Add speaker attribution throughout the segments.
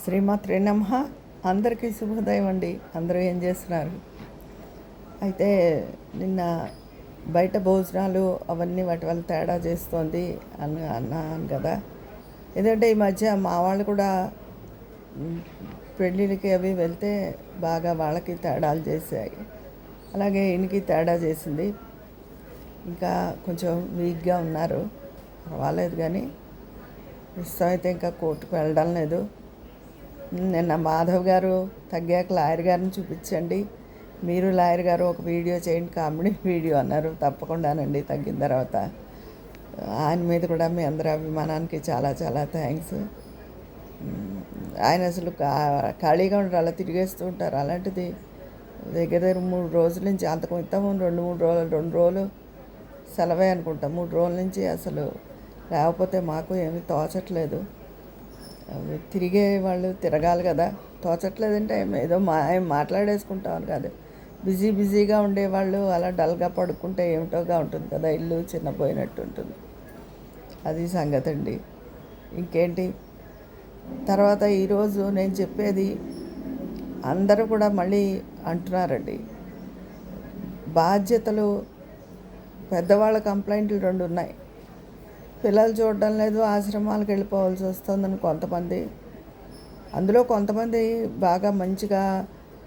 Speaker 1: శ్రీమాత్రే నమః. అందరికీ శుభోదయం అండి. అందరూ ఏం చేస్తున్నారు? అయితే నిన్న బయట భోజనాలు అవన్నీ వాటి వల్ల తేడా చేస్తోంది అన్నాను కదా. ఎందుకంటే ఈ మధ్య మా వాళ్ళు కూడా పెళ్ళిళ్ళకి అవి వెళ్తే బాగా వాళ్ళకి తేడాలు చేశాయి. అలాగే ఈయనకి తేడా చేసింది. ఇంకా కొంచెం వీక్గా ఉన్నారు, పర్వాలేదు. కానీ ప్రస్తుతం అయితే ఇంకా కోర్టుకు వెళ్ళడం లేదు. నిన్న మాధవ్ గారు తగ్గాక లాయర్ గారిని చూపించండి, మీరు లాయర్ గారు ఒక వీడియో చేయండి, కామెడీ వీడియో అన్నారు. తప్పకుండానండి, తగ్గిన తర్వాత. ఆయన మీద కూడా మీ అందరి అభిమానానికి చాలా చాలా థ్యాంక్స్. ఆయన అసలు ఖాళీగా ఉంటారు, అలా తిరిగేస్తూ ఉంటారు. అలాంటిది దగ్గర 3 రోజుల నుంచి, అంతకు ఇంతకు 2 రోజులు సెలవే అనుకుంటా, 3 రోజుల నుంచి అసలు లేకపోతే మాకు ఏమీ తోచట్లేదు. తిరిగే వాళ్ళు తిరగాలి కదా, తోచట్లేదంటే ఏదో మాట్లాడేసుకుంటామని కాదు. బిజీగా ఉండేవాళ్ళు అలా డల్గా పడుకుంటే ఏమిటోగా ఉంటుంది కదా, ఇల్లు చిన్నపోయినట్టు ఉంటుంది. అది సంగతి అండి. ఇంకేంటి తర్వాత ఈరోజు నేను చెప్పేది, అందరూ కూడా మళ్ళీ అంటున్నారండి, బాధ్యతలు పెద్దవాళ్ళ కంప్లైంట్లు 2 ఉన్నాయి. పిల్లలు చూడడం లేదు, ఆశ్రమాలకు వెళ్ళిపోవాల్సి వస్తుందని కొంతమంది. అందులో కొంతమంది బాగా మంచిగా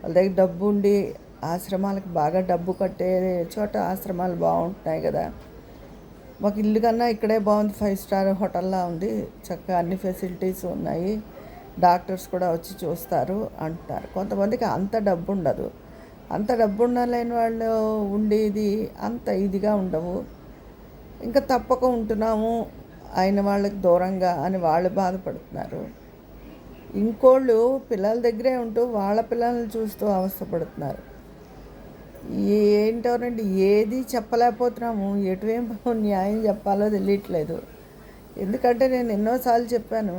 Speaker 1: వాళ్ళ దగ్గర డబ్బు ఉండి ఆశ్రమాలకు బాగా డబ్బు కట్టే చోట ఆశ్రమాలు బాగుంటున్నాయి కదా. మాకు ఇల్లు కన్నా ఇక్కడే బాగుంది, 5 స్టార్ హోటల్లా ఉంది, చక్కగా అన్ని ఫెసిలిటీస్ ఉన్నాయి, డాక్టర్స్ కూడా వచ్చి చూస్తారు అంటున్నారు. కొంతమందికి అంత డబ్బు ఉండదు. అంత డబ్బు ఉండలేని వాళ్ళు ఉండేది అంత ఇదిగా ఉండవు. ఇంకా తప్పక ఉంటున్నాము అయిన వాళ్ళకి దూరంగా అని వాళ్ళు బాధపడుతున్నారు. ఇంకోళ్ళు పిల్లల దగ్గరే ఉంటూ వాళ్ళ పిల్లల్ని చూస్తూ అవస్థపడుతున్నారు. ఏంటోనండి, ఏది చెప్పలేకపోతున్నాము, ఎటువైపు న్యాయం చెప్పాలో తెలియట్లేదు. ఎందుకంటే నేను ఎన్నోసార్లు చెప్పాను,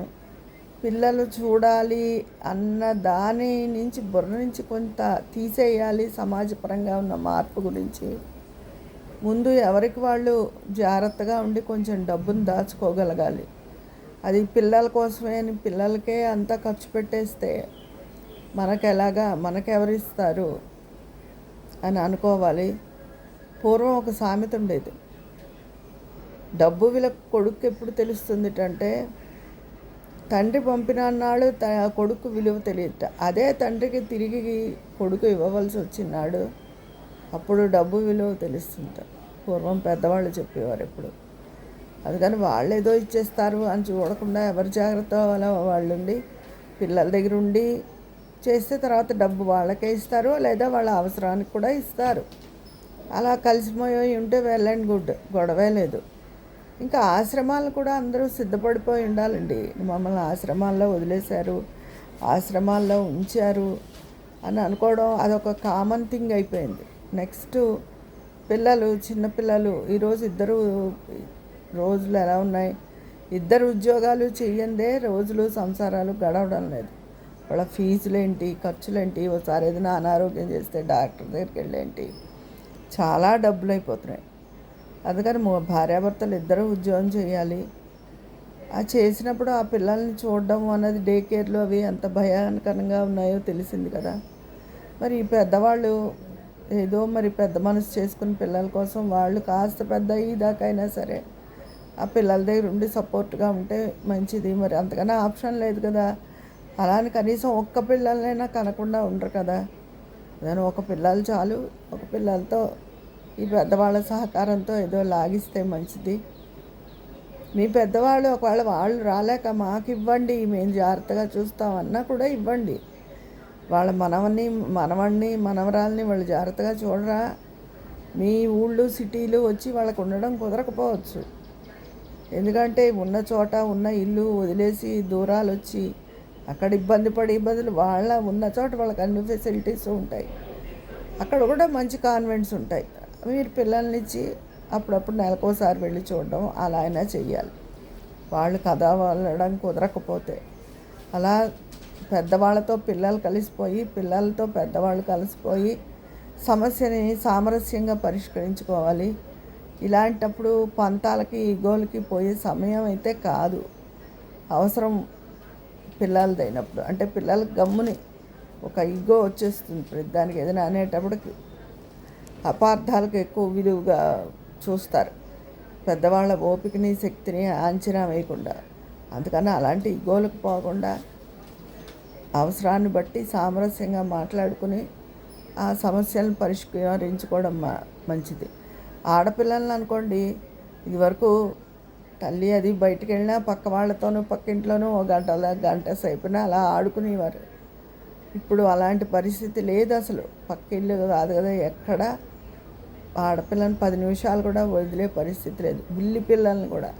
Speaker 1: పిల్లలు చూడాలి అన్న దాని నుంచి బుర్ర నుంచి కొంత తీసేయాలి. సమాజపరంగా ఉన్న మార్పు గురించి ముందు ఎవరికి వాళ్ళు జాగ్రత్తగా ఉండి కొంచెం డబ్బును దాచుకోగలగాలి. అది పిల్లల కోసమే అని పిల్లలకే అంతా ఖర్చు పెట్టేస్తే మనకెవరిస్తారు అని అనుకోవాలి. పూర్వం ఒక సామెత ఉండేది, డబ్బు విలువ కొడుకు ఎప్పుడు తెలుస్తుంది అంటే, తండ్రి పంపినాడు కొడుకు విలువ తెలియట. అదే తండ్రికి తిరిగి కొడుకు ఇవ్వవలసి వచ్చినాడు, అప్పుడు డబ్బు విలువ తెలుస్తుంటారు. పూర్వం పెద్దవాళ్ళు చెప్పేవారు ఎప్పుడు. అందుకని వాళ్ళు ఏదో ఇచ్చేస్తారు అని చూడకుండా ఎవరి జాగ్రత్త వాళ్ళు ఉండి పిల్లల దగ్గర ఉండి చేస్తే తర్వాత డబ్బు వాళ్ళకే ఇస్తారు, లేదా వాళ్ళ అవసరానికి కూడా ఇస్తారు. అలా కలిసిపోయి ఉంటే వెల్ అండ్ గుడ్, గొడవే లేదు. ఇంకా ఆశ్రమాలు కూడా అందరూ సిద్ధపడిపోయి ఉండాలండి. మమ్మల్ని ఆశ్రమాల్లో వదిలేశారు, ఆశ్రమాల్లో ఉంచారు అని అనుకోవడం అదొక కామన్ థింగ్ అయిపోయింది. నెక్స్ట్ పిల్లలు, చిన్నపిల్లలు, ఈరోజు 2 రోజులు ఎలా ఉన్నాయి, 2 ఉద్యోగాలు చెయ్యందే రోజులు సంసారాలు గడవడం లేదు. వాళ్ళ ఫీజులేంటి, ఖర్చులేంటి, ఒకసారి ఏదైనా అనారోగ్యం చేస్తే డాక్టర్ దగ్గరికి వెళ్ళేంటి, చాలా డబ్బులు అయిపోతున్నాయి. అందుకని భార్యాభర్తలు 2 ఉద్యోగం చేయాలి. అది చేసినప్పుడు ఆ పిల్లల్ని చూడడం అన్నది డే కేర్లు అవి ఎంత భయానకరంగా ఉన్నాయో తెలిసింది కదా. మరి ఈ పెద్దవాళ్ళు ఏదో మరి పెద్ద మనసు చేసుకుని పిల్లల కోసం వాళ్ళు కాస్త పెద్ద ఇదాకైనా సరే ఆ పిల్లల దగ్గర ఉండి సపోర్ట్గా ఉంటే మంచిది. మరి అంతకన్నా ఆప్షన్ లేదు కదా. అలానే కనీసం ఒక్క పిల్లలైనా కనకుండా ఉండరు కదా. నేను ఒక పిల్లలు చాలు, ఒక పిల్లలతో ఈ పెద్దవాళ్ళ సహకారంతో ఏదో లాగిస్తే మంచిది. మీ పెద్దవాళ్ళు ఒకవేళ వాళ్ళు రాలేక మాకు ఇవ్వండి, మేము జాగ్రత్తగా చూస్తామన్నా కూడా ఇవ్వండి. వాళ్ళ మనవరాల్ని వాళ్ళు జాగ్రత్తగా చూడరా. మీ ఊళ్ళు సిటీలు వచ్చి వాళ్ళకు ఉండడం కుదరకపోవచ్చు. ఎందుకంటే ఉన్న చోట ఉన్న ఇల్లు వదిలేసి దూరాలు వచ్చి అక్కడ ఇబ్బంది బదులు వాళ్ళ ఉన్న చోట వాళ్ళకి అన్ని ఫెసిలిటీస్ ఉంటాయి. అక్కడ కూడా మంచి కాన్వెంట్స్ ఉంటాయి. మీరు పిల్లల్నిచ్చి అప్పుడప్పుడు నెలకోసారి వెళ్ళి చూడడం అలా అయినా చెయ్యాలి. వాళ్ళు కథ వెళ్ళడం కుదరకపోతే అలా పెద్దవాళ్ళతో పిల్లలు కలిసిపోయి, పిల్లలతో పెద్దవాళ్ళు కలిసిపోయి సమస్యని సామరస్యంగా పరిష్కరించుకోవాలి. ఇలాంటప్పుడు పంతాలకి ఈగోలకి పోయే సమయం అయితే కాదు. అవసరం పిల్లలదైనప్పుడు. అంటే పిల్లలకి గమ్ముని ఒక ఈగో వచ్చేస్తుంది ప్రతిదానికి. ఏదైనా అనేటప్పటికి అపార్థాలకు ఎక్కువ విలువగా చూస్తారు, పెద్దవాళ్ళ ఓపికని శక్తిని అంచనా వేయకుండా. అందుకని అలాంటి ఈగోలకు పోకుండా అవసరాన్ని బట్టి సామరస్యంగా మాట్లాడుకుని ఆ సమస్యలను పరిష్కరించుకోవడం మంచిది. ఆడపిల్లలను అనుకోండి, ఇదివరకు తల్లి అది బయటికి వెళ్ళినా పక్క వాళ్ళతోనూ పక్కింట్లోనూ ఒక గంట సేపున అలా ఆడుకునేవారు. ఇప్పుడు అలాంటి పరిస్థితి లేదు అసలు. పక్కిళ్ళు కాదు కదా, ఎక్కడ ఆడపిల్లని 10 నిమిషాలు కూడా వదిలే పరిస్థితి లేదు. బుల్లి పిల్లల్ని కూడా,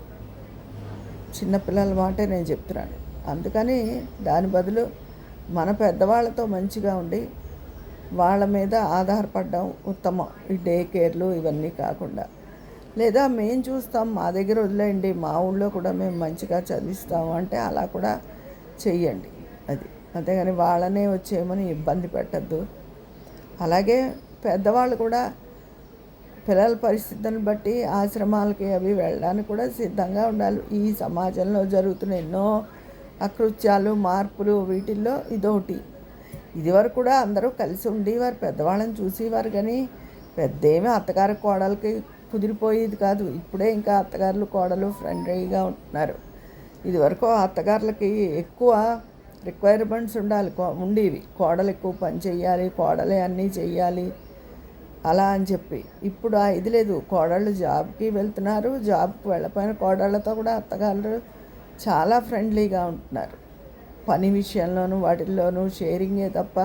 Speaker 1: చిన్నపిల్లల మాటే నేను చెప్తున్నాను. అందుకని దాని బదులు మన పెద్దవాళ్ళతో మంచిగా ఉండి వాళ్ళ మీద ఆధారపడడం ఉత్తమం. ఈ డే కేర్లు ఇవన్నీ కాకుండా, లేదా మేము చూస్తాం మా దగ్గర వదిలేయండి, మా ఊళ్ళో కూడా మేము మంచిగా చదివిస్తాము అంటే అలా కూడా చెయ్యండి. అది అంతేగాని వాళ్ళనే వచ్చేయమని ఇబ్బంది పెట్టద్దు. అలాగే పెద్దవాళ్ళు కూడా పిల్లల పరిస్థితులను బట్టి ఆశ్రమాలకి అవి వెళ్ళడానికి కూడా సిద్ధంగా ఉండాలి. ఈ సమాజంలో జరుగుతున్న ఎన్నో అకృత్యాలు, మార్పులు, వీటిల్లో ఇదొకటి. ఇదివరకు కూడా అందరూ కలిసి ఉండేవారు, పెద్దవాళ్ళని చూసేవారు. కానీ పెద్దేమీ అత్తగారి కోడలకి కుదిరిపోయేది కాదు. ఇప్పుడే ఇంకా అత్తగారులు కోడలు ఫ్రెండ్లీగా ఉంటున్నారు. ఇదివరకు అత్తగారులకి ఎక్కువ రిక్వైర్మెంట్స్ ఉండేవి. కోడలు ఎక్కువ పని చెయ్యాలి, కోడలే అన్నీ చెయ్యాలి అలా అని చెప్పి. ఇప్పుడు ఇది లేదు. కోడళ్ళు జాబ్కి వెళ్తున్నారు, జాబ్కి వెళ్ళపోయిన కోడళ్ళతో కూడా అత్తగారు చాలా ఫ్రెండ్లీగా ఉంటున్నారు. పని విషయంలోనూ వాటిల్లోనూ షేరింగే తప్ప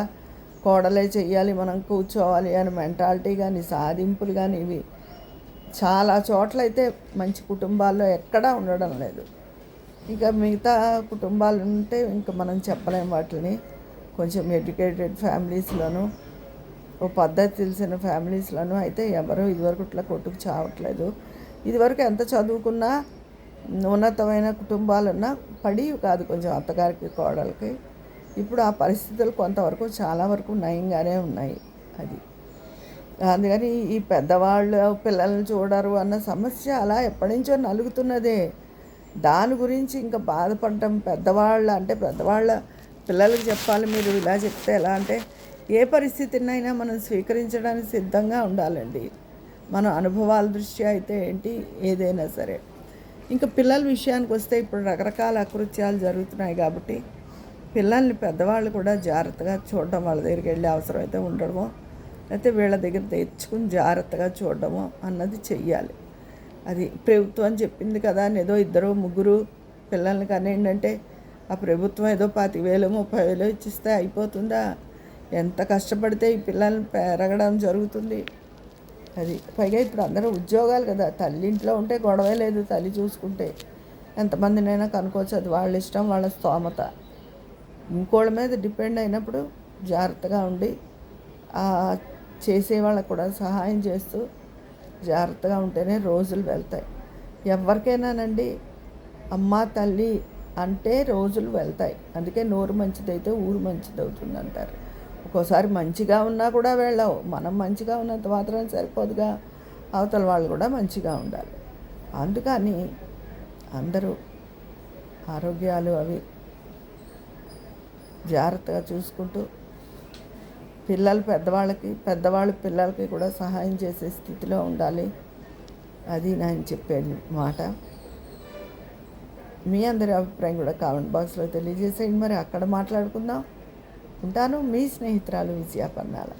Speaker 1: కోడలే చెయ్యాలి మనం కూర్చోవాలి అని మెంటాలిటీ కానీ, సాధింపులు కానీ ఇవి చాలా చోట్లయితే మంచి కుటుంబాల్లో ఎక్కడా ఉండడం లేదు. ఇక మిగతా కుటుంబాలు ఉంటే ఇంకా మనం చెప్పలేం వాటిని. కొంచెం ఎడ్యుకేటెడ్ ఫ్యామిలీస్లోనూ, ఓ పద్ధతి తెలిసిన ఫ్యామిలీస్లోనూ అయితే ఎవరు ఇదివరకు ఇట్లా కొట్టుకు చావట్లేదు. ఇదివరకు ఎంత చదువుకున్నా ఉన్నతమైన కుటుంబాలున్నా పడివి కాదు కొంచెం అత్తగారికి కోడలకి. ఇప్పుడు ఆ పరిస్థితులు కొంతవరకు చాలా వరకు నయంగానే ఉన్నాయి. అది అందుకని ఈ పెద్దవాళ్ళు పిల్లల్ని చూడరు అన్న సమస్య అలా ఎప్పటి నుంచో నలుగుతున్నదే. దాని గురించి ఇంకా బాధపడటం, పెద్దవాళ్ళ పిల్లలకి చెప్పాలి మీరు ఇలా చెప్తే ఎలా అంటే, ఏ పరిస్థితినైనా మనం స్వీకరించడానికి సిద్ధంగా ఉండాలండి. మన అనుభవాల దృష్ట్యా అయితే ఏంటి ఏదైనా సరే. ఇంకా పిల్లల విషయానికి వస్తే ఇప్పుడు రకరకాల అకృత్యాలు జరుగుతున్నాయి కాబట్టి పిల్లల్ని పెద్దవాళ్ళు కూడా జాగ్రత్తగా చూడడం, వాళ్ళ దగ్గరికి వెళ్ళి అవసరమైతే ఉండడమో లేకపోతే వీళ్ళ దగ్గర తెచ్చుకుని జాగ్రత్తగా చూడడమో అన్నది చెయ్యాలి. అది ప్రభుత్వం చెప్పింది కదా అని ఏదో 2-3 పిల్లల్ని కనేయండి అంటే ఆ ప్రభుత్వం ఏదో 25,000 30,000 ఇచ్చిస్తే అయిపోతుందా? ఎంత కష్టపడితే ఈ పిల్లల్ని పెరగడం జరుగుతుంది. అది పైగా ఇప్పుడు అందరూ ఉద్యోగాలు కదా, తల్లి ఇంట్లో ఉంటే గొడవే లేదు, తల్లి చూసుకుంటే ఎంతమందినైనా కనుక్కోవచ్చు. అది వాళ్ళ ఇష్టం, వాళ్ళ స్తోమత. ఇంకోళ్ళ మీద డిపెండ్ అయినప్పుడు జాగ్రత్తగా ఉండి చేసే వాళ్ళకు కూడా సహాయం చేస్తూ జాగ్రత్తగా ఉంటేనే రోజులు వెళ్తాయి. ఎవరికైనానండి అమ్మ తల్లి అంటే రోజులు వెళ్తాయి. అందుకే నోరు మంచిదైతే ఊరు మంచిదవుతుంది అంటారు. ఒక్కోసారి మంచిగా ఉన్నా కూడా వెళ్ళవు. మనం మంచిగా ఉన్నంత మాత్రం సరిపోదుగా, అవతల వాళ్ళు కూడా మంచిగా ఉండాలి. అందుకని అందరూ ఆరోగ్యాలు అవి జాగ్రత్తగా చూసుకుంటూ పెద్దవాళ్ళు పిల్లలకి కూడా సహాయం చేసే స్థితిలో ఉండాలి. అది నేను చెప్పే మాట. మీ అందరి అభిప్రాయం కూడా కామెంట్ బాక్స్లో తెలియజేసేయండి. మరి అక్కడ మాట్లాడుకుందాం. ఉంటాను. మీ స్నేహితురాలు విజయ పన్నాల.